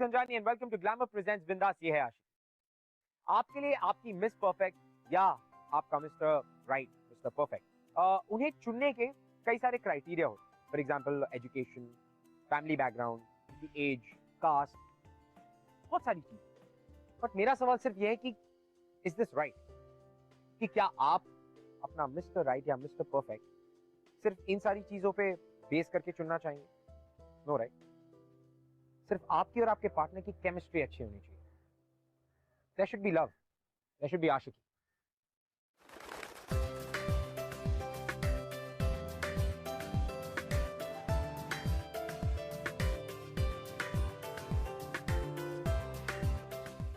गंजानी and welcome to glamour presents Bindaas. ये है आशिक, आपके लिए आपकी मिस परफेक्ट या आपका मिस्टर राइट, मिस्टर परफेक्ट। उन्हें चुनने के कई सारे क्राइटेरिया होते हैं। For example education, family background, age, caste, बहुत सारी चीजें। बट मेरा सवाल सिर्फ ये है कि इज दिस राइट, कि क्या आप अपना मिस्टर राइट या मिस्टर परफेक्ट सिर्फ इन सारी चीजों पे बेस करके चुनना चाहेंगे? नो राइट, सिर्फ आपकी और आपके पार्टनर की केमिस्ट्री अच्छी होनी चाहिए। There should be love, there should be आशिकी।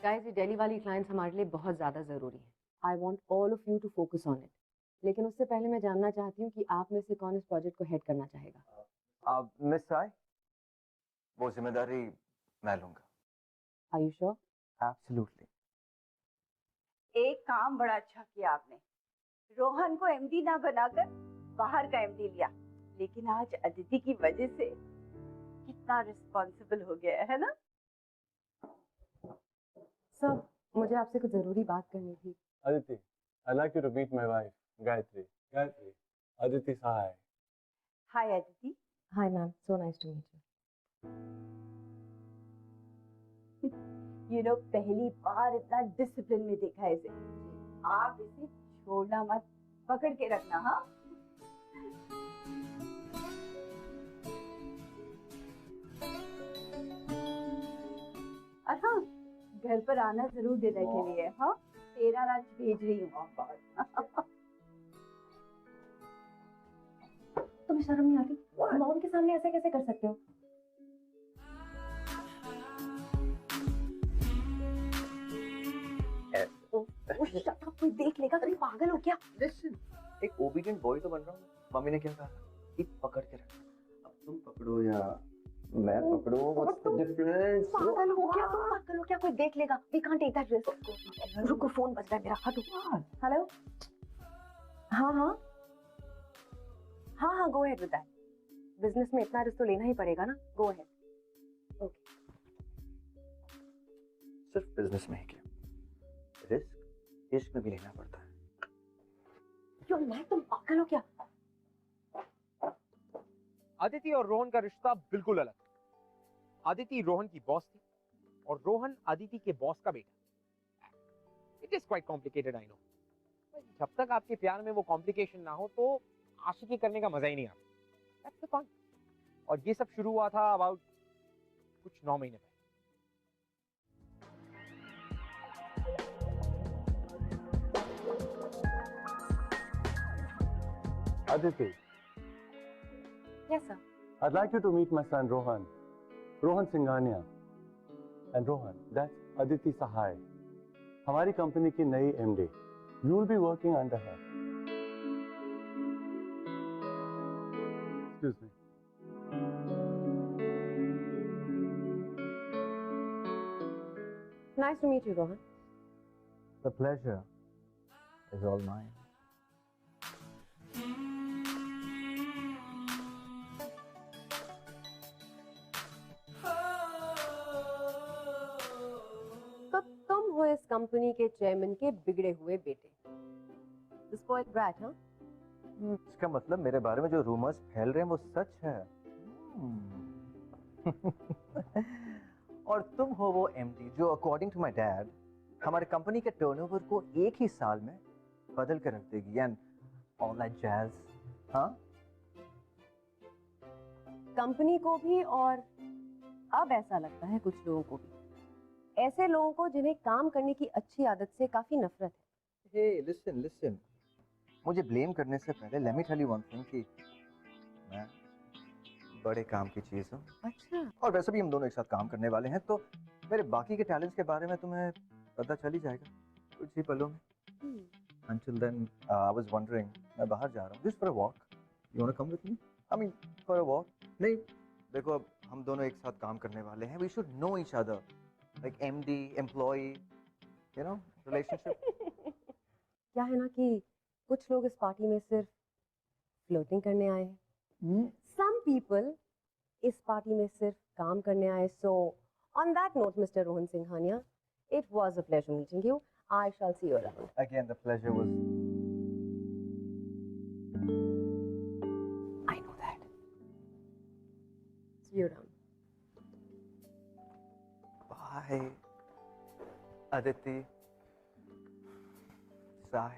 गाइस, ये दिल्ली वाली क्लाइंट्स हमारे लिए बहुत ज़्यादा ज़रूरी है। I want all of you to focus on it. लेकिन उससे पहले मैं जानना चाहती हूँ कि आप में से कौन इस प्रोजेक्ट को हेड करना चाहेगा। मिस साई, वो जिम्मेदारी मैं लूंगा। Are you sure? एब्सोल्युटली। एक काम बड़ा अच्छा किया आपने, रोहन को एमडी ना बनाकर बाहर का एमडी लिया। लेकिन आज अदिति की वजह से कितना रिस्पॉन्सिबल हो गया है ना। सर, मुझे आपसे कुछ ज़रूरी बात करनी थी। Aditi, I'd like you to meet my wife, Gayatri. Gayatri, Aditi Sahai. Hi Aditi. Hi ma'am, so nice to meet you no, पहली बार इतना डिसिप्लिन में देखा है इसे। आप इसे छोड़ना मत, पकड़ के रखना। हाँ, और हाँ, घर पर आना जरूर डिनर के लिए। हाँ, तेरा राज भेज रही हूँ। तुम्हें शर्म नहीं आती? मॉम के सामने ऐसे कैसे कर सकते हो? कोई देख लेगा, तुम पागल हो क्या? लिसन, एक ओबीडिएंट बॉय तो बन रहा हूँ। मम्मी ने क्या कहा? कि पकड़ के रखना। अब तुम पकड़ो या मैं पकड़ूं, व्हाट्स द डिफरेंस? पागल हो क्या तुम? पागल हो क्या? कोई देख लेगा। We can't take that risk. रुको, फोन बज रहा है मेरा। हटो। हेलो। हाँ हाँ हाँ हाँ, go ahead with that. Business में इतना रिस्क तो लेना ही पड़ेगा ना। Go ahead. ओके। सिर्फ बिजनेस में ही क्या, रिस्क इश्क में भी लेना पड़ता है। क्यों मैं, तुम पागल हो क्या? अदिति और रोहन का रिश्ता बिल्कुल अलग है। अदिति रोहन की बॉस थी और रोहन अदिति के बॉस का बेटा। It is quite complicated, I know. जब तक आपके प्यार में वो कॉम्प्लिकेशन ना हो तो आशिकी करने का मजा ही नहीं आता। That's the point. और ये सब शुरू हुआ था अबाउट कुछ 9 महीने पहले। Aditi, yes sir. I'd like you to meet my son Rohan. Rohan Singhania. And Rohan, that's Aditi Sahai. हमारी कंपनी की नई MD. You will be working under her. Excuse me. Nice to meet you, Rohan. The pleasure is all mine. तो तुम हो इस company के chairman के बिगड़े हुए बेटे। स्पॉइल्ड ब्रैट, हाँ? इसका मतलब मेरे बारे में जो रूमर्स फैल रहे हैं वो सच है। और तुम हो वो एमडी जो अकॉर्डिंग टू माय डैड हमारे कंपनी के टर्नओवर को एक ही साल में बदल कर रख देगी एंड ऑल दैट जैज। हाँ, कंपनी को भी और अब ऐसा लगता है कुछ लोगों को भी। ऐसे लोगों को जिन्हें काम करने की अच्छी आदत से काफी नफरत है। हे लिसन लिसन, मुझे ब्लेम करने से पहले let me tell you one thing कि मैं बड़े काम की चीज हूँ। अच्छा। और वैसे भी हम दोनों एक साथ काम करने वाले हैं तो मेरे बाकी के टैलेंट्स के बारे में तुम्हें पता चल ही जाएगा कुछ ही पलों में। Until then, I was wondering, मैं बाहर जा रहा हूँ, just for a walk. You wanna come with me? I mean, for a walk. नहीं, देखो अब हम दोनों एक साथ काम करने वाले हैं. We should know each other, like MD, employee, you know, relationship. क्या है ना कि कुछ लोग इस पार्टी में सिर्फ फ्लोटिंग करने आए हैं। Some people इस पार्टी में सिर्फ काम करने आए, so On that note, Mr. Rohan Singhania, it was a pleasure meeting you. I shall see you around. Again, the pleasure was. I know that. See you around. Bye, Aditi. Sai.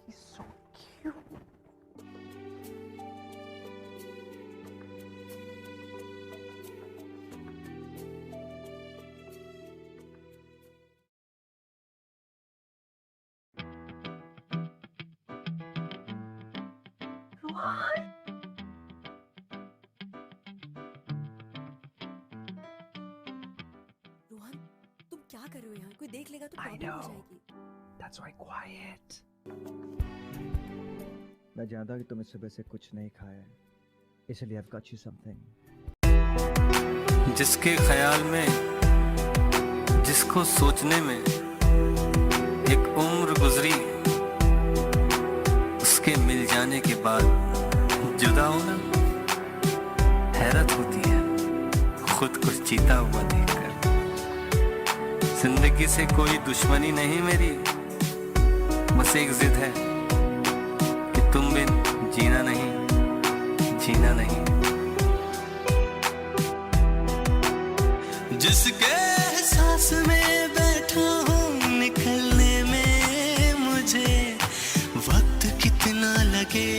He's so cute. Rohan! Rohan, तुम क्या कर रहे हो यहाँ? कोई देख लेगा तो I प्रॉब्लम हो know. जाएगी। That's why quiet. मैं जानता कि तुमने सुबह से कुछ नहीं खाया है, इसलिए I've got you something. जिसके ख्याल में, जिसको सोचने में एक उम्र गुजरी, उसके मिल जाने के बाद जुदा होना हैरत होती है खुद को जीता हुआ देखकर। जिंदगी से कोई दुश्मनी नहीं मेरी, बस एक जिद है कि तुम बिन जीना नहीं, जीना नहीं। जिसके एहसास में बैठा हूँ निकलने में मुझे वक्त कितना लगे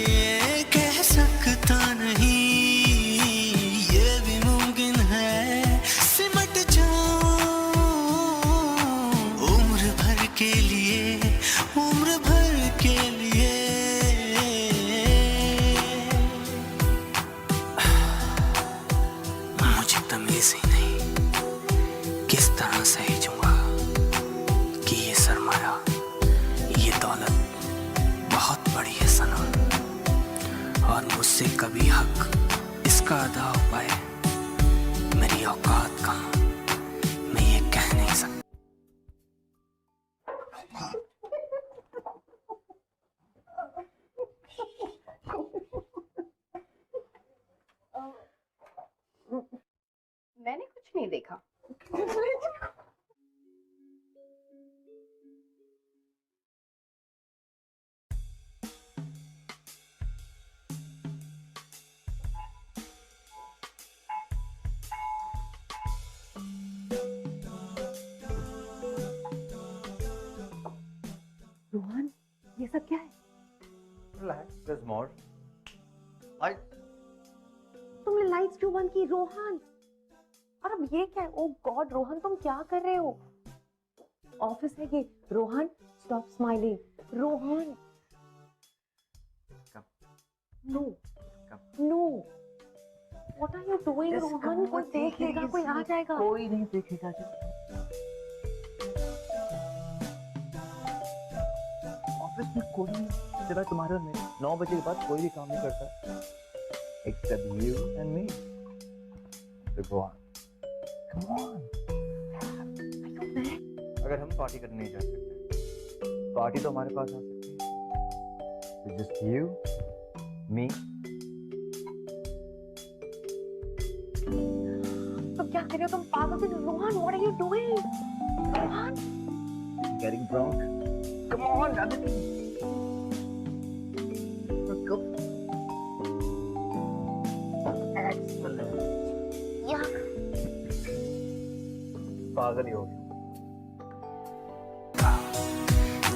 कह सकता नहीं, ये भी मुमकिन है सिमट जाऊं उम्र भर के लिए, उम्र भर के लिए। मुझे तमीज ही नहीं किस तरह सहेजूंगा कि ये सरमाया, ये दौलत बहुत बड़ी है सनम, और मुझसे कभी हक इसका अदा हो पाए मेरी औकात कहाँ, मैं ये कह नहीं सकता। मैंने कुछ नहीं देखा। रोहन, ये सब क्या है? Relax, there's more. तुमने लाइट्स क्यों बंद की रोहन? और अब ये क्या है? ओ गॉड रोहन, तुम क्या कर रहे हो? ऑफिस है ये। Rohan, stop smiling. Rohan, Come. No Come. No, what are you doing Rohan? कोई देख लेगा, कोई आ जाएगा। कोई नहीं देखेगा। ऑफिस में कोई नहीं, सिवाय तुम्हारे और मेरे। 9 बजे के बाद कोई भी काम नहीं करता, except you and me. So go on. Come on. अगर हम पार्टी करने नहीं जा सकते, पार्टी तो हमारे पास आ सकती है। So just you, me. तुम क्या कर रहे हो? तुम पागल हो Rohan? What are you doing? Rohan, Getting drunk. Come on, Aditi. Let's go. Excellent. पागल ही हो गया।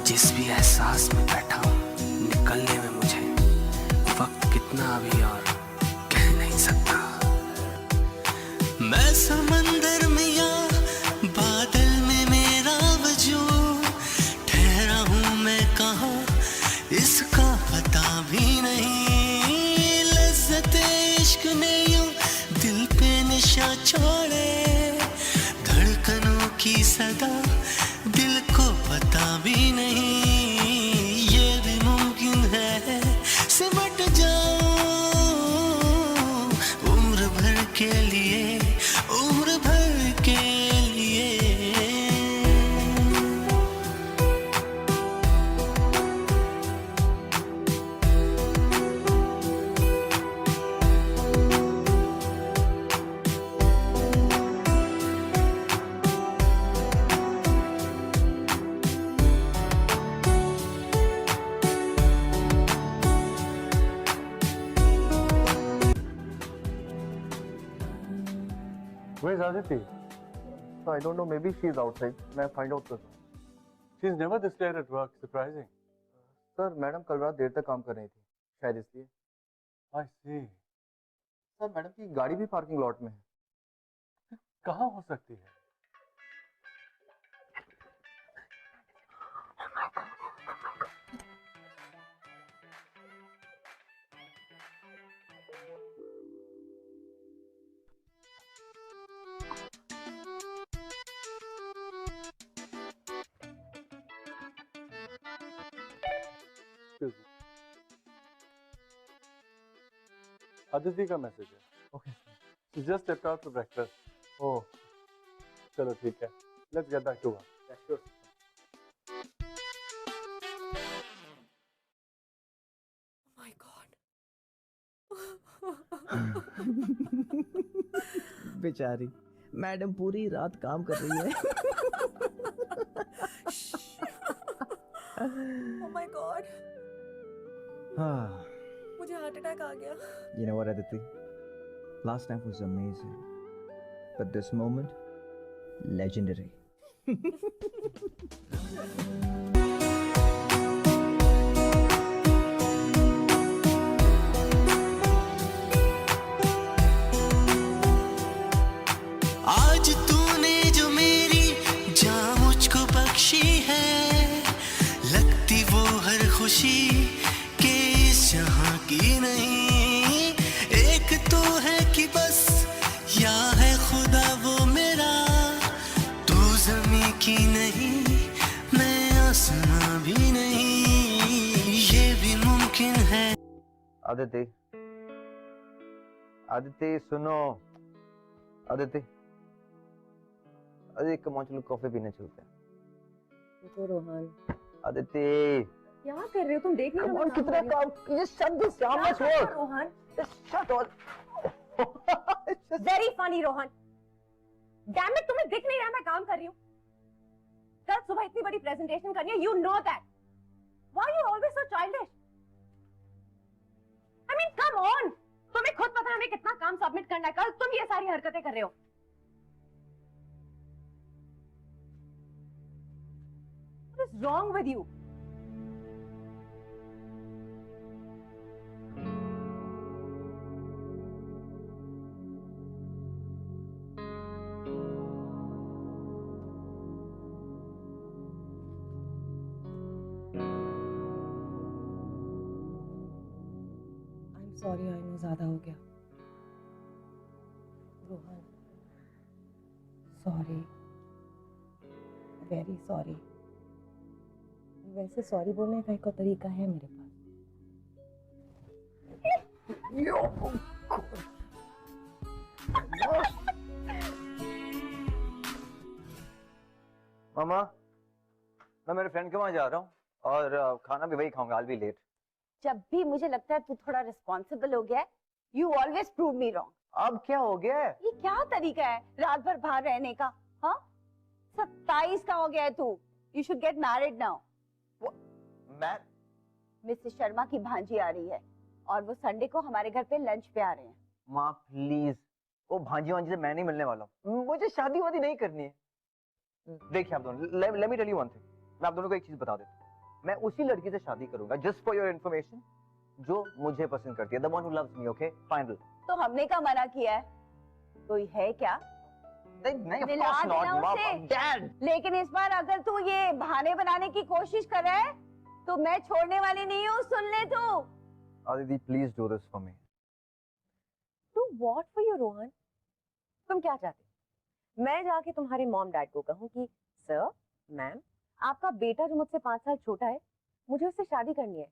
जिस भी एहसास में बैठा हूँ निकलने में मुझे वक्त कितना अभी और कह नहीं सकता। मैं समंदर में या बादल में मेरा वजूद, ठहरा हूँ मैं कहाँ इसका पता भी नहीं। लज्जते इश्क ने यूं दिल पे निशा छोड़े, धड़कनों की सदा दिल को पता भी नहीं, ये भी मुमकिन है सिमट जाऊं उम्र भर के लिए, उम्र भर के लिए। Where's Aditi? So I don't know, maybe she's outside. मैं find out करता हूँ. She's never this late at work. Surprising. Sir madam कल रात देर तक काम कर रही थी, शायद इसलिए. I see. सर मैडम की गाड़ी भी पार्किंग लॉट में है. कहाँ हो सकती है? Excuse me. Aditi का मैसेज है. Okay. She just stepped out for breakfast. Oh. चलो ठीक है. Let's get back to work. Yeah, sure. Oh my God. बेचारी मैडम पूरी रात काम कर रही है. Oh my God. मुझे हार्ट अटैक आ गया. You know what, Aditi? Last night was amazing, but this moment, legendary. आज तूने जो मेरी जान मुझको बख्शी है, लगती वो हर खुशी के इस जहां की नहीं. एक तो है कि बस या है खुदा वो मेरा, तू ज़मीं की नहीं मैं आसमां भी नहीं, ये भी मुमकिन है. आदिति, आदिति सुनो. आदिति, अरे कम ऑन चलो कॉफी पीने चलते हैं. तो रोहन आदिति, क्या कर रहे हो तुम? देख नहीं come रहे on, मैं कितना काम कर काम. Just shut this down. Let's रही हूँ? work. Rohan Just shut all. It's just- very funny Rohan. Damn it, तुम्हें दिख नहीं रहा मैं काम कर रही हूँ? कल सुबह इतनी बड़ी प्रेजेंटेशन करनी है, you know that. Why you always so childish? I mean come on, तुम्हें खुद पता है हमें कितना काम सबमिट करना है. कल तुम ये सारी हरकतें कर रहे हो. What is wrong with you? I'm sorry, I know ज़्यादा हो गया. Rohan, sorry, very sorry. वैसे सॉरी बोलने का एक और तरीका है मेरे पास. मामा, मैं मेरे फ्रेंड के वहाँ जा रहा हूँ और खाना भी वही खाऊंगा. I'll be late. जब भी मुझे लगता है तू थोड़ा रिस्पॉन्सिबल हो गया है, you always prove me wrong. अब क्या हो गया है? ये क्या तरीका है रात भर बाहर रहने का? हाँ, 27 का हो गया है तू. You should get married now. मैं मिसेस शर्मा की भांजी आ रही है और वो संडे को हमारे घर पे लंच पे आ रहे हैं. माँ प्लीज, वो भांजी वांजी से मैं नहीं मिलने वाला हूँ. मुझे शादी वादी नहीं करनी है. देखिए आप दोनों, let me tell you one thing. मैं आप दोनों को एक चीज बता देता हूँ. मैं उसी लड़की से शादी करूंगा, just for your information, जो मुझे पसंद करती है. The one who loves me, okay? Final. तो हमने क्या मना किया है? कोई है क्या? नहीं, of दिला course not, देना Mom. उसे. Dad. लेकिन इस बार अगर तू ये बहाने बनाने की कोशिश कर रहा है तो मैं छोड़ने वाली नहीं हूँ. सुन ले तू. Aditi, please do this for me. Do what for you, Rohan? तुम क्या चाहते हो? मैं जाके तुम्हारे मॉम डैड को कहूँ कि सर, मैम, आपका बेटा जो मुझसे 5 साल छोटा है, मुझे उससे शादी करनी है.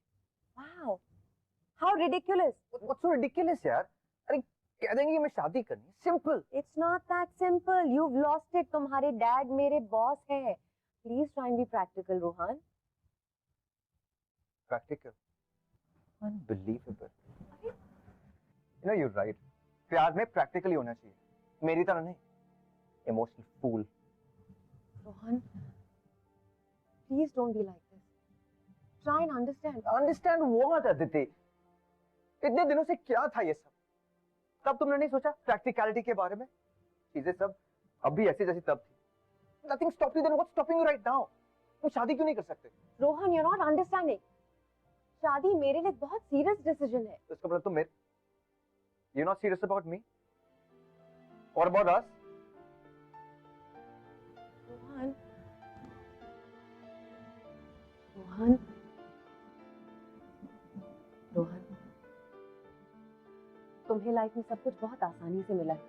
Wow, how ridiculous! What's so ridiculous यार? अरे कह देंगे कि मैं शादी करनी है. Simple. It's not that simple. You've lost it. तुम्हारे डैड मेरे बॉस हैं. Please try and be practical, Rohan. Practical. Unbelievable. You know, you're right. प्यार में practically होना चाहिए. मेरी तरह नहीं. Emotional fool. Rohan, please don't be like this. Try and understand. Understand what, Aditi? इतने दिनों से क्या था ये सब? तब तुमने नहीं सोचा practicality के बारे में? चीजें सब अब भी ऐसी जैसी तब थी। Nothing stopped you then, what's stopping you right now? तुम शादी क्यों नहीं कर सकते? Rohan, you're not understanding. शादी मेरे लिए बहुत सीरियस डिसीजन है. तो इसका मतलब तुम मेरे You're not serious about me? What about us? Rohan, Rohan, Rohan, तुम्हें लाइफ में सब कुछ बहुत आसानी से मिला है,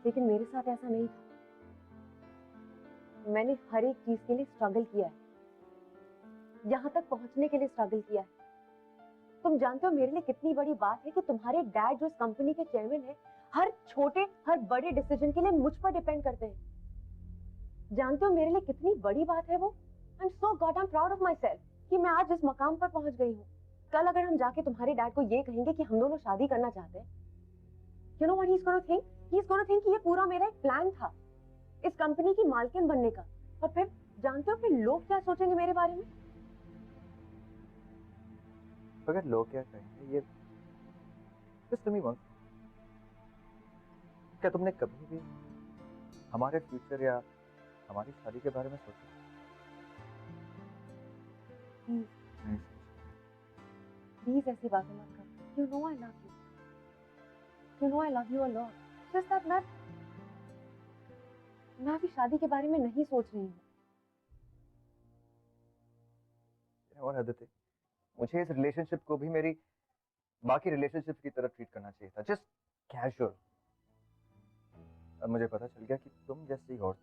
लेकिन मेरे साथ ऐसा नहीं था. मैंने हर एक चीज के लिए स्ट्रगल किया है, यहाँ तक पहुंचने के लिए स्ट्रगल किया है. तुम जानते हो मेरे लिए कितनी बड़ी बात है कि तुम्हारे डैड जो इस कंपनी के चेयरमैन है, हर छोटे हर बड़े डिसीजन के लिए मुझ पर डिपेंड करते हैं. जानते हो मेरे लिए कितनी बड़ी बात है वो. I am so God, I am proud of my self कि मैं आज इस मकाम पर पहुंच गई हूँ. कल अगर हम जाके तुम्हारे डैड को ये कहेंगे कि हम दोनों शादी करना चाहते हैं, you know what he is gonna think? He is gonna think कि ये पूरा मेरा एक प्लान था इस कंपनी की मालकिन बनने का. और फिर जानते हो फिर लोग क्या सोचेंगे मेरे बारे में? अगर लोग क्या कहेंगे, ये Just tell me one, क्या तुमने कभी भी हमारे फ्यूचर या हमारी शादी के बारे में सोचा? नहीं. प्लीज ऐसी बातें मत कर. You know I love you. You know I love you a lot. Just that मैं अभी शादी के बारे में नहीं सोच रही हूँ. और आदित्य, मुझे इस रिलेशनशिप को भी मेरी बाकी रिलेशनशिप की तरह ट्रीट करना चाहिए था, जस्ट कैजुअल. अब मुझे पता चल गया कि तुम जैसी औरत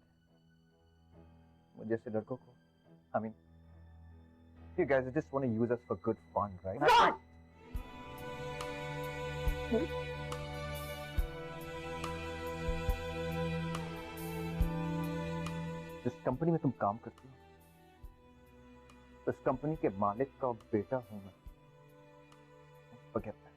मुझे जैसे लड़कों को, I mean, you guys just want to use us for good fun, right? जिस कंपनी में तुम काम करती हो, उस कंपनी के मालिक का बेटा हूं मैं. Forget that.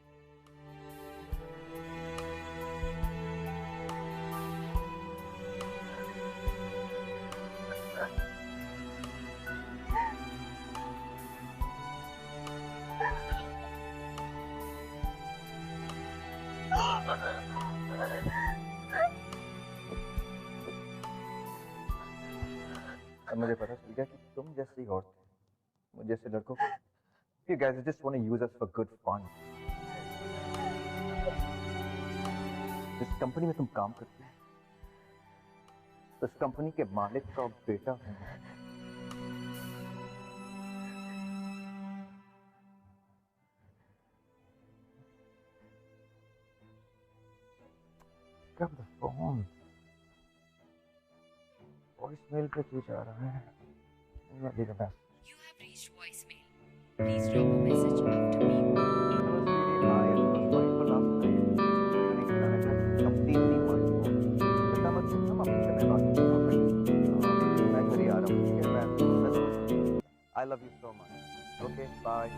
अब मुझे पता चल गया कि तुम जैसी औरत मुझे जैसे लड़कों को, you guys just want to use us for good fun. जिस कंपनी में तुम काम करती हो, उस कंपनी के मालिक का बेटा हूं मैं. Pick up the phone. Voicemail पे क्यों जा रहा है? Leave a message. You have reached voicemail. Please drop a message after beep. I love you so much. Okay, bye.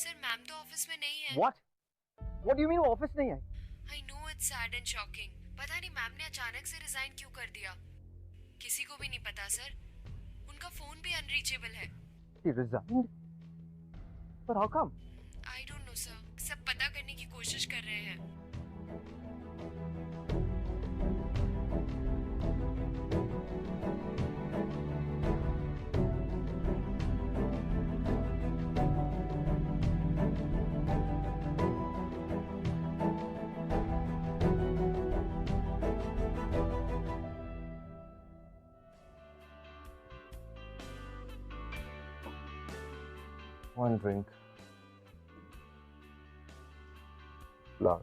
Sir, ma'am तो ऑफिस में नहीं है. What? What do you mean वो ऑफिस नहीं आई? I know it's sad and shocking. पता नहीं ma'am ने अचानक से रिजाइन क्यों कर दिया. किसी को भी नहीं पता सर. उनका फोन भी अनरीचेबल है. She resigned? But how come? I don't know sir. सब पता करने की कोशिश कर रहे हैं. One drink. Love.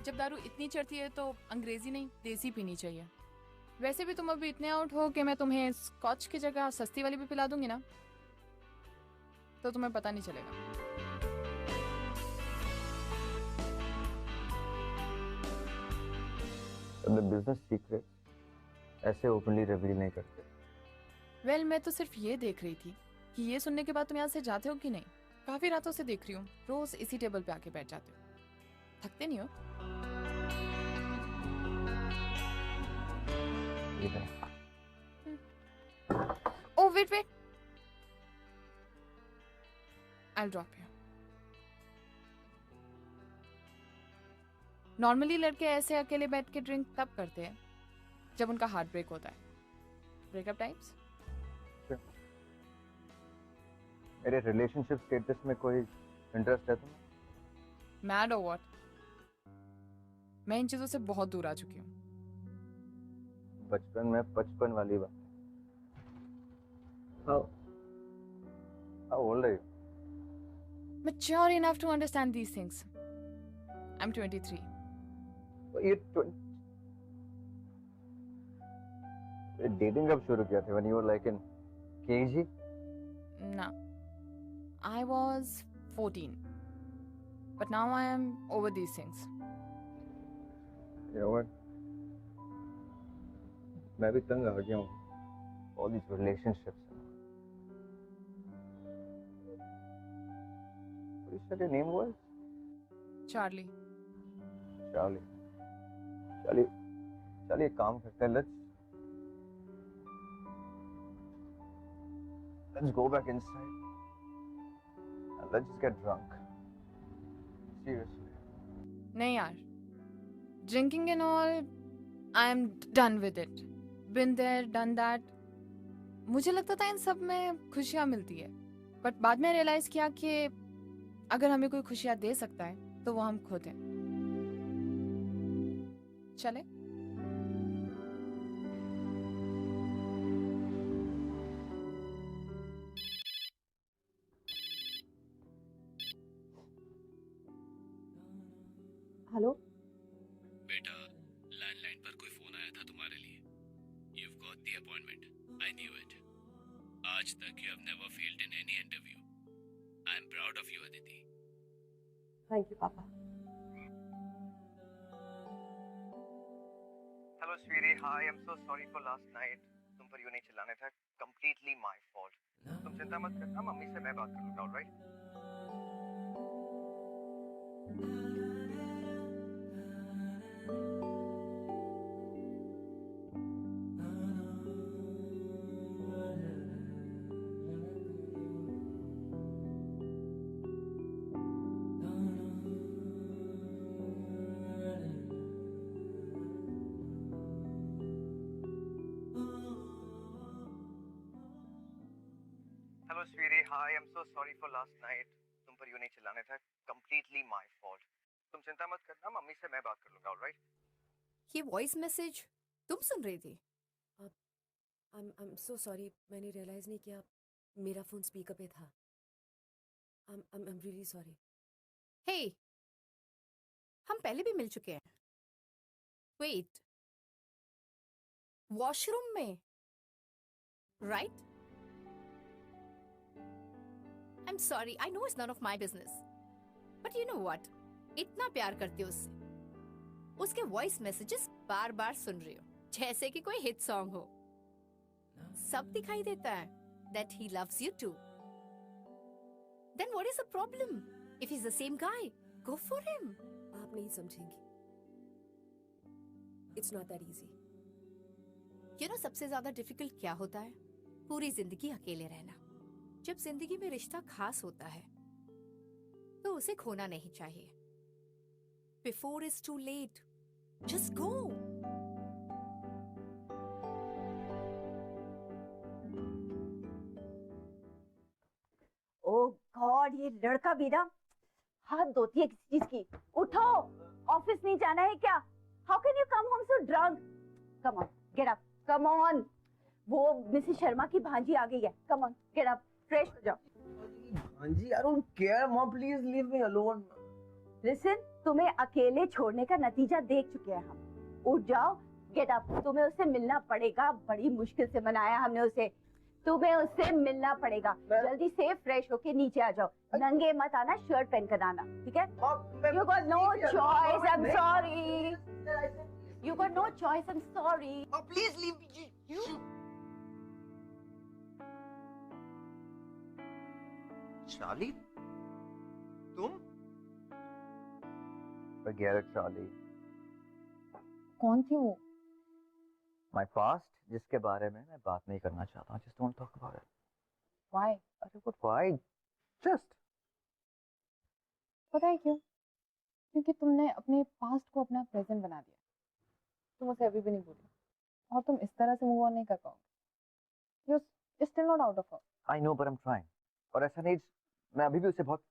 जब दारू इतनी चढ़ती है तो अंग्रेजी नहीं देसी पीनी चाहिए। वैसे भी तुम अभी इतने आउट हो कि मैं तुम्हें स्कॉच की जगह सस्ती वाली भी पिला दूंगी ना, तो तुम्हें पता नहीं चलेगा। अपने बिजनेस सीक्रेट ऐसे ओपनली रिवील नहीं करते। वेल, मैं तो सिर्फ ये देख रही थी कि ये सुनने के बाद तुम यहाँ से जाते हो कि नहीं। काफी रातों से देख रही हूँ, रोज इसी टेबल पे आके बैठ जाते हो। थकते नहीं हो? Oh, wait. I'll drop you. Normally लड़के ऐसे अकेले बैठ के ड्रिंक तब करते हैं जब उनका हार्ट ब्रेक होता है। Breakup types. मेरे रिलेशनशिप स्टेटस में कोई इंटरेस्ट है तुम्हें? मैड और व्हाट? मैं इन चीजों से बहुत दूर आ चुकी हूँ। बचपन में 55 वाली बात। How old are you? Mature enough to understand these things. I'm 23. ये डेटिंग कब शुरू किया था? When you were like in KG? No. I was 14. But now I am over these things. You know what? मैं भी तंग आ गया हूँ all these relationships. What you said your name was? Charlie. Charlie. Charlie, एक काम करते हैं, let's go back inside and let's just get drunk. Seriously. नहीं यार. Drinking and all, I am done with it. Been there, done that. मुझे लगता था इन सब में खुशियाँ मिलती है, बट बाद में रियलाइज किया कि अगर हमें कोई खुशियाँ दे सकता है तो वो हम खुद हैं। चले? हेलो बेटा, लैंडलाइन पर कोई फोन आया था तुम्हारे लिए। You've got the appointment. I knew it. आज तक you have never failed in any interview. I am proud of you, Aditi. Thank you पापा। Hello, sweetie. Hi, I'm so sorry for last night. तुम पर यूं नहीं चिल्लाने था. Completely my fault. तुम चिंता मत करना, मम्मी से मैं बात कर लूँगा, all right? Hello, sweetie. Hi, I'm so sorry for last night. तुम पर यूं नहीं चिल्लाने था. Completely my fault. तुम चिंता मत करना, मम्मी से मैं बात कर लूँगा, all right? ये वॉइस मैसेज तुम सुन रही थी? I'm so sorry. मैंने रियलाइज नहीं किया मेरा फोन स्पीकर पे था। I'm really sorry. Hey, हम पहले भी मिल चुके हैं। Wait, वॉशरूम में, right? I'm sorry. I know it's none of my business. But you know what? इतना प्यार करती हो उससे, उसके वॉइस मैसेजेस बार बार सुन रही हो जैसे कि कोई हिट सॉन्ग हो। सब दिखाई देता है that he loves you too. Then what is the problem? If he's the same guy, go for him. आप नहीं समझेंगी। It's not that easy. You know सबसे ज्यादा डिफिकल्ट क्या होता है? पूरी जिंदगी अकेले रहना। जब जिंदगी में रिश्ता खास होता है तो उसे खोना नहीं चाहिए। Before it's too late, just go. Oh God, ये लड़का भी ना हाथ धोती है किसी चीज की। उठो, ऑफिस नहीं जाना है क्या? How can you come home so drunk? Come on, get up, come on. वो मिसेस शर्मा की भांजी आ गई है। Come on, get up, fresh हो जाओ। भांजी, I don't care, mom. Please leave me alone. Listen, तुम्हें अकेले छोड़ने का नतीजा देख चुके हैं हम। उठ जाओ, गेट अप। तुम्हें उससे मिलना पड़ेगा, बड़ी मुश्किल से मनाया हमने उसे। तुम्हें उससे मिलना पड़ेगा। जल्दी से फ्रेश होके नीचे आ जाओ। नंगे मत आना, शर्ट पहन कर आना, ठीक है? You got no choice, I'm sorry. You got no choice, I'm sorry. Oh, please leave me. You. Charlie, तुम? Forget it, Charlie. कौन थी वो? My past, जिसके बारे में मैं बात नहीं करना चाहता हूँ. Just don't talk about it. Why? अरे what? Why? Just. पता है क्यों? क्योंकि तुमने अपने पास्ट को अपना प्रेजेंट बना दिया। तुम उसे अभी भी नहीं भूली और तुम इस तरह से मूव ऑन नहीं कर पाओगे। You're still not out of her. I know, but I'm trying. और ऐसा नहीं, मैं अभी भी उसे बहुत,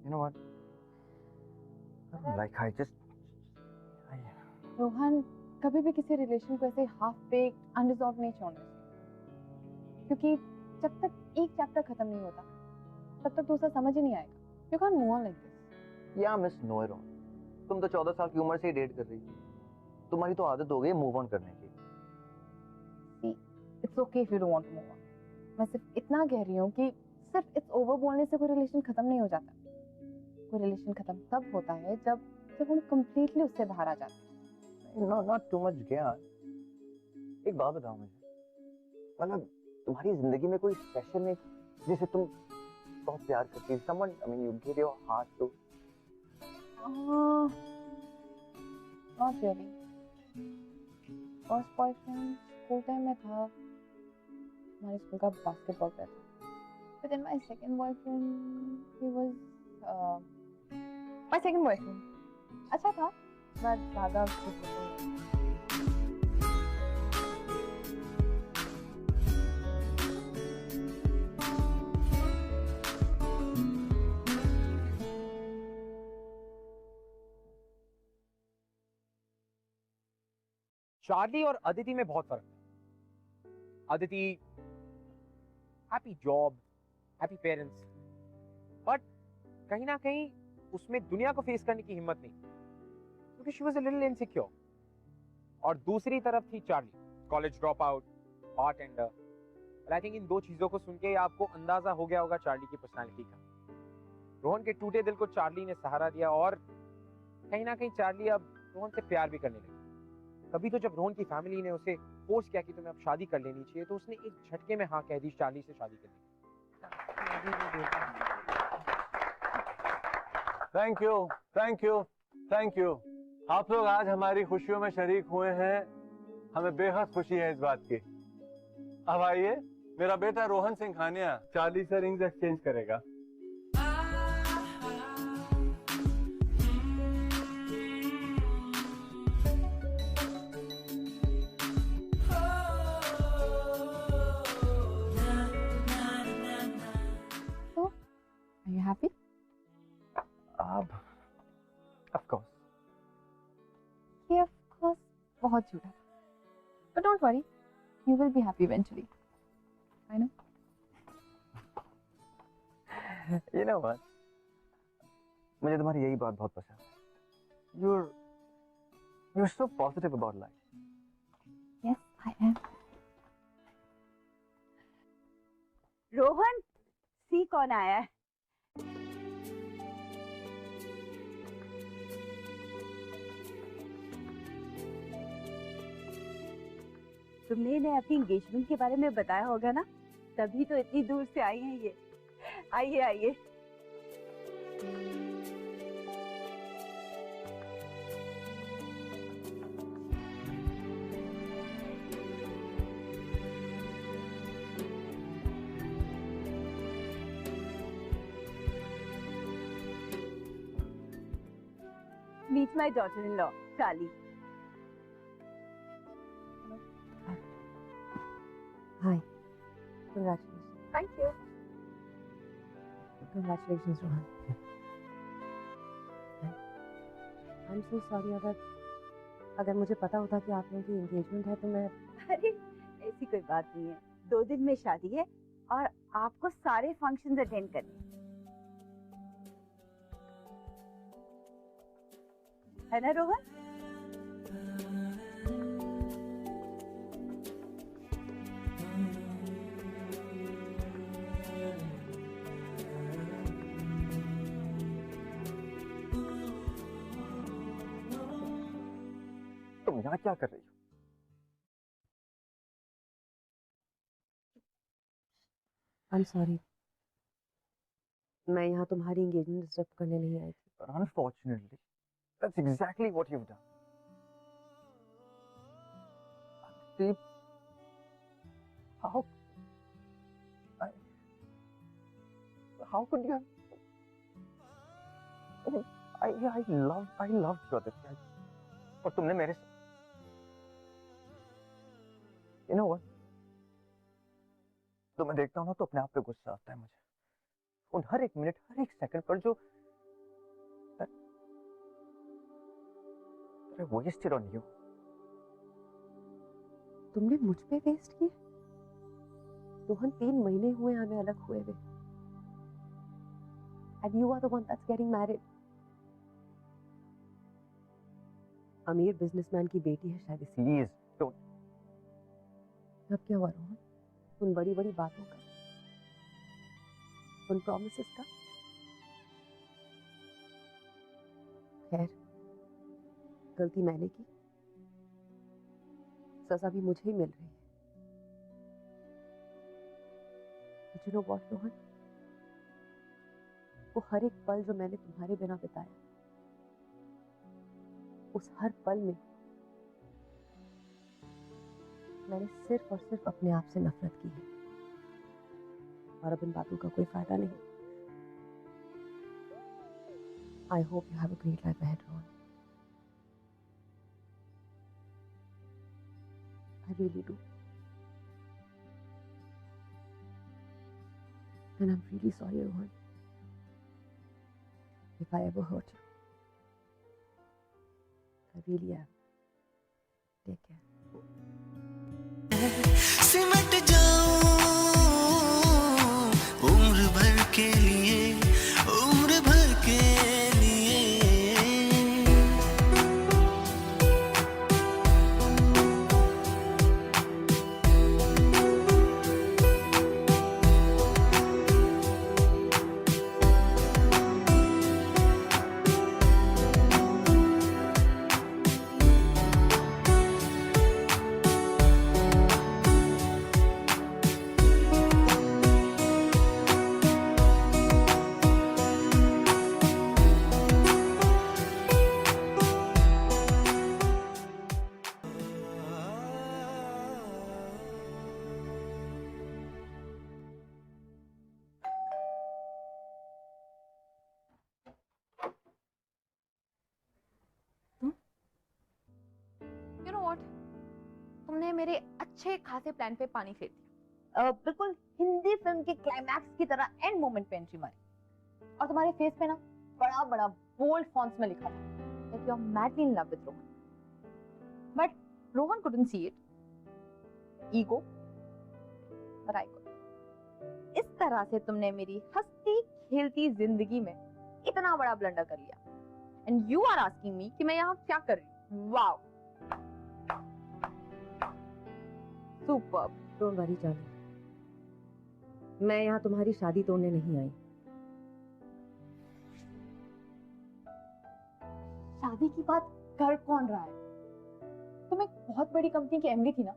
you know what? I don't like her. Rohan, कभी भी किसी रिलेशन को ऐसे हाफ बेक्ड अनरिजॉल्व नहीं छोड़ना चाहिए, क्योंकि जब तक एक चैप्टर खत्म नहीं होता तब तक दूसरा समझ ही नहीं आएगा। You can't move on like this. Yeah, Miss Know It All. तुम तो 14 साल की उम्र से ही डेट कर रही हो। तुम्हारी तो आदत हो गई है मूव ऑन करने की। See, it's okay if you don't want to move on. मैं सिर्फ इतना कह रही हूँ कि सिर्फ it's over बोलने से कोई रिलेशन खत्म नहीं हो जाता। कोई रिलेशन खत्म तब होता है जब हम completely उससे बाहर आ जाते हैं। Not too much ज्ञान। एक बात बताओ मुझे, मतलब तुम्हारी जिंदगी में कोई स्पेशल है जिसे तुम बहुत प्यार करती हो? Someone, I mean, you give your heart to. Not really. First boyfriend school time में था, हमारे स्कूल का बास्केटबॉल प्लेयर था। But then my second boyfriend, he was my second boyfriend. अच्छा था, but ज़्यादा कुछ नहीं। चार्ली और अदिति में बहुत फर्क है। Aditi happy job, happy parents, but कहीं ना कहीं उसमें दुनिया को फेस करने की हिम्मत नहीं, क्योंकि she was a little insecure. और दूसरी तरफ थी Charlie, college drop out, bartender. I think in दो चीजों को सुन के आपको अंदाजा हो गया होगा चार्ली की पर्सनालिटी का। रोहन के टूटे दिल को चार्ली ने सहारा दिया और कहीं ना कहीं चार्ली अब रोहन से प्यार भी करने लगी। तभी तो जब रोहन की फैमिली ने उसे फोर्स किया कि तुम्हें अब शादी कर लेनी चाहिए, तो उसने एक झटके में हाँ कह दी चार्ली से शादी करने की। Thank you, thank you, thank you. आप लोग आज हमारी खुशियों में शरीक हुए हैं, हमें बेहद खुशी है इस बात की। अब आइए, मेरा बेटा रोहन सिंघानिया चार्ली से रिंग्स एक्सचेंज करेगा। Are you happy? Of course. Yeah, of course. बहुत झूठा था। But don't worry, you will be happy eventually. I know. You know what? मुझे तुम्हारी यही बात बहुत पसंद है। You're so positive about life. Yes, I am. Rohan, सी कौन आया है? तुमने इन्हें अपनी एंगेजमेंट के बारे में बताया होगा ना, तभी तो इतनी दूर से आई हैं ये। आइए आइए। Meet my daughter-in-law, Kali. Hi. Congratulations. Thank you. Congratulations, Rohan. I'm so sorry अगर मुझे पता होता कि आप लोगों की एंगेजमेंट है तो मैं। अरे ऐसी कोई बात नहीं है, 2 दिन में शादी है और आपको सारे फंक्शंस अटेंड करने हैं। है ना रोहन? तुम यहाँ क्या कर रही हो? आई एम सॉरी, मैं यहाँ तुम्हारी एंगेजमेंट डिस्टर्ब करने नहीं आई थी। But unfortunately, that's exactly what you've done. Deep, how could you have? I loved you, Aditya. और तुमने मेरे साथ, you know what? तो मैं देखता हूँ ना तो अपने आप पे गुस्सा आता है मुझे। उन हर एक मिनट, हर एक सेकंड पर जो wasted on you. तुमने मुझ पे वेस्ट किए? रोहन 3 महीने हुए हमें अलग हुए हुए। And you are the one that's getting married. अमीर बिजनेसमैन की बेटी है शायद इसी। Please don't. अब क्या हुआ रोहन? उन बड़ी बड़ी बातों का, उन प्रॉमिसेस का? खैर, गलती मैंने की, सजा भी मुझे ही मिल रही है। But you know what, Rohan? वो हर एक पल जो मैंने तुम्हारे बिना बिताया, उस हर पल में मैंने सिर्फ और सिर्फ अपने आप से नफरत की है। और अब इन बातों का कोई फायदा नहीं। I hope you have a great life ahead, Rohan. I really do. And I'm really sorry, Rohan, if I ever hurt you. I really am. Take care. सिमट जाऊं उम्र भर के लिए, उम्र भर के लिए। You know what? तुमने मेरे अच्छे खासे प्लान पे पानी फेर दिया। बिल्कुल हिंदी फिल्म के क्लाइमैक्स की तरह एंड मोमेंट पे एंट्री मारी। और तुम्हारे फेस पे ना बड़ा बड़ा बोल्ड फॉन्ट्स में लिखा था that you are madly in love with Rohan. But Rohan couldn't see it. Ego. But I could. इस तरह से तुमने मेरी हंसती खेलती जिंदगी में इतना बड़ा ब्लंडर कर लिया। And you are asking me कि मैं यहाँ क्या कर रही हूँ? Wow. Superb. Don't worry, Charlie. मैं यहाँ तुम्हारी शादी तोड़ने नहीं आई। शादी की बात कर कौन रहा है? तुम एक बहुत बड़ी कंपनी की एमडी थी ना?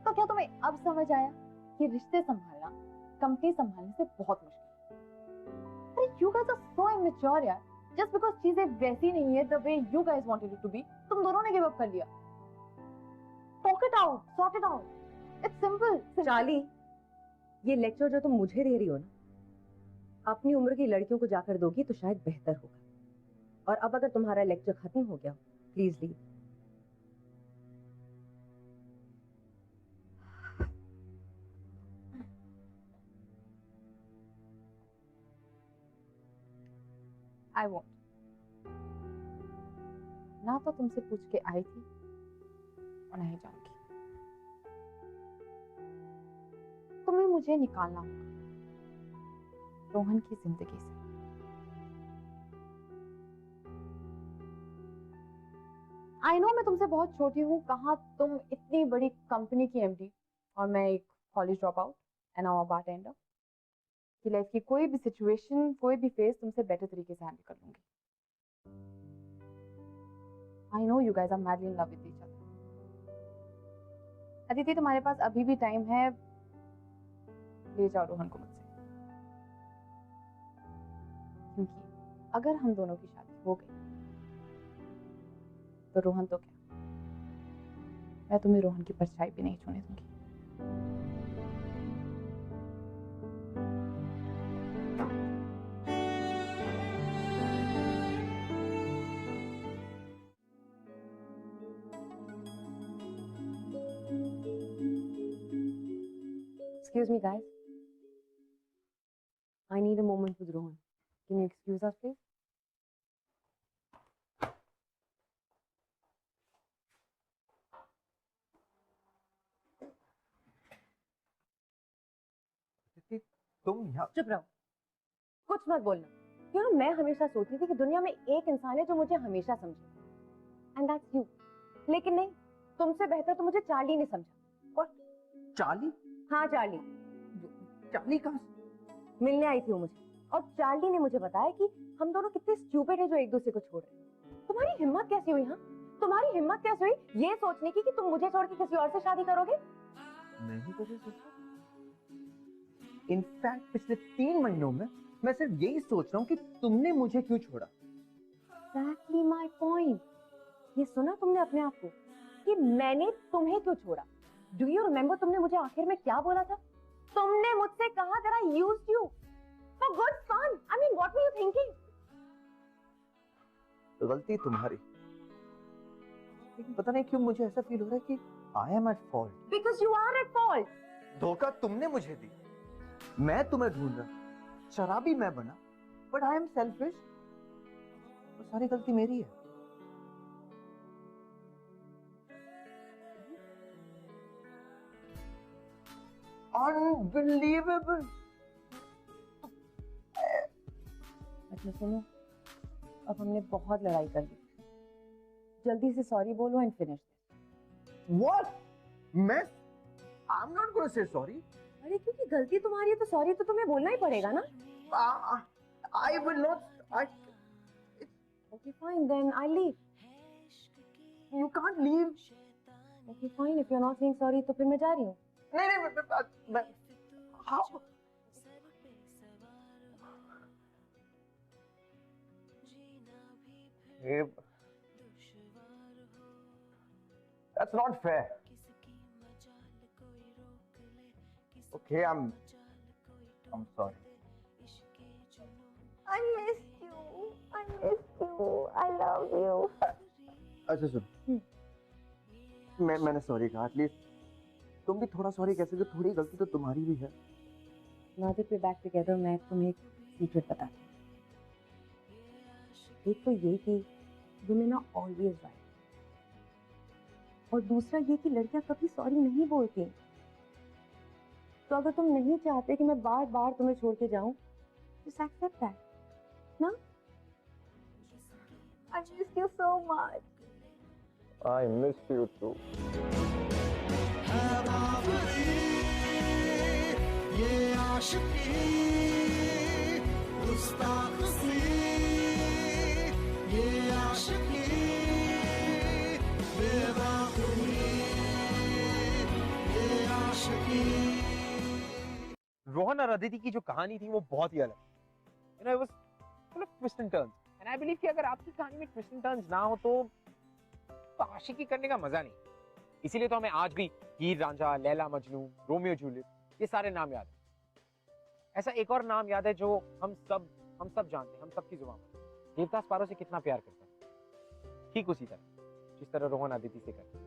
तो क्या तुम्हें अब समझ आया कि रिश्ते संभालना कंपनी संभालने से बहुत मुश्किल है? अरे you guys are so immature यार। Just because चीजें वैसी नहीं है the way you guys wanted it to be, तुम दोनों ने give up कर लिया। Talk it out, sort it out. It's simple. Charlie, ये लेक्चर जो तुम मुझे दे रही हो ना, अपनी उम्र की लड़कियों को जाकर दोगी तो शायद बेहतर होगा। और अब अगर तुम्हारा लेक्चर खत्म हो गया, प्लीज लीव। I won't. ना तो तुमसे पूछ के आई थी और नहीं जाऊंगी। तुम्हें मुझे निकालना होगा रोहन की जिंदगी से। आई नो मैं तुमसे बहुत छोटी हूँ, कहाँ तुम इतनी बड़ी कंपनी की एमडी और मैं एक college drop out and now a bartender. कि लाइफ की कोई भी सिचुएशन, कोई भी फेस तुमसे बेटर तरीके से हैंडल कर लूंगी। I know you guys are madly in love with each other. Aditi तुम्हारे पास अभी भी टाइम है, ले जाओ रोहन को मुझसे, क्योंकि अगर हम दोनों की शादी हो गई तो रोहन तो क्या, मैं तुम्हें रोहन की परछाई भी नहीं छूने दूंगी। Excuse me, guys. I need a moment with Rohan. Can you excuse us, please? तुम यहाँ चुप रहो, कुछ मत बोलना। क्यों मैं हमेशा सोचती थी कि दुनिया में एक इंसान है जो मुझे हमेशा समझे, एंड दैट्स यू। लेकिन नहीं, तुमसे बेहतर तो मुझे चार्ली ने समझा। और चार्ली? हाँ चार्ली। चार्ली कहाँ से? मिलने आई थी वो मुझे, और चार्ली ने मुझे बताया कि हम दोनों कितने स्टूपिड हैं जो एक दूसरे को छोड़ रहे हैं। तुम्हारी हिम्मत कैसे हुई? हाँ, तुम्हारी हिम्मत कैसे हुई ये सोचने की कि तुम मुझे छोड़ के किसी और से शादी करोगे? नहीं कभी सोचा। इनफैक्ट पिछले 3 महीनों में मैं सिर्फ यही सोच रहा हूँ कि तुमने मुझे क्यों छोड़ा। Exactly my point. ये सुना तुमने अपने आप को कि मैंने तुम्हें क्यों छोड़ा? Do you remember तुमने मुझे आखिर में क्या बोला था? तुमने मुझसे कहा that I used you for good fun. I mean, what were you thinking? गलती तुम्हारी, लेकिन पता नहीं क्यों मुझे ऐसा फील हो रहा है कि I am at fault. Because you are at fault. धोखा तुमने मुझे दी, मैं तुम्हें ढूंढ रहा, शराबी मैं बना, but I am selfish. वो सारी गलती मेरी है। Unbelievable. अच्छा सुनो, अब हमने बहुत लड़ाई कर ली, जल्दी से सॉरी बोलो एंड फिनिश। What? मैं? I'm not going to say sorry. अरे क्योंकि गलती तुम्हारी है तो सॉरी तो तुम्हें बोलना ही पड़ेगा ना। I will not. Okay, fine then. I'll leave. You can't leave. Okay, fine. If you're not saying sorry, तो फिर मैं जा रही हूँ। नहीं, how? Babe, that's not fair. Okay, I'm sorry. I missed you. I missed you. I love you. अच्छा सुन, मैंने sorry कहा, एटलीस्ट तुम भी थोड़ा सॉरी कह सकते हो, थोड़ी गलती तो तुम्हारी भी है। Now that we're back together, मैं तुम्हें एक सीक्रेट बताती हूँ। एक तो ये कि women are always right, और दूसरा ये कि लड़कियां कभी सॉरी नहीं बोलती। तो अगर तुम नहीं चाहते कि मैं बार बार तुम्हें छोड़ के जाऊं, just accept that, ना? I missed you so much. I miss you too. ये आशिकी गुस्ताखी, ये आशिकी बेवकूफी, ये आशिकी। रोहन और अदिति की जो कहानी थी वो बहुत ही अलग, you know, it was full of twists and turns, and I believe कि अगर आपकी कहानी में ट्विस्ट एंड टर्न्स ना हो तो आशिकी करने का मजा नहीं। इसीलिए तो हमें आज भी हीर रांझा, लैला मजनू, रोमियो जूलियट, ये सारे नाम याद है। ऐसा एक और नाम याद है जो हम सब जानते हैं, हम सबकी जुबान पर। देवदास पारो से कितना प्यार करता है, ठीक उसी तरह जिस तरह रोहन अदिति से करता है।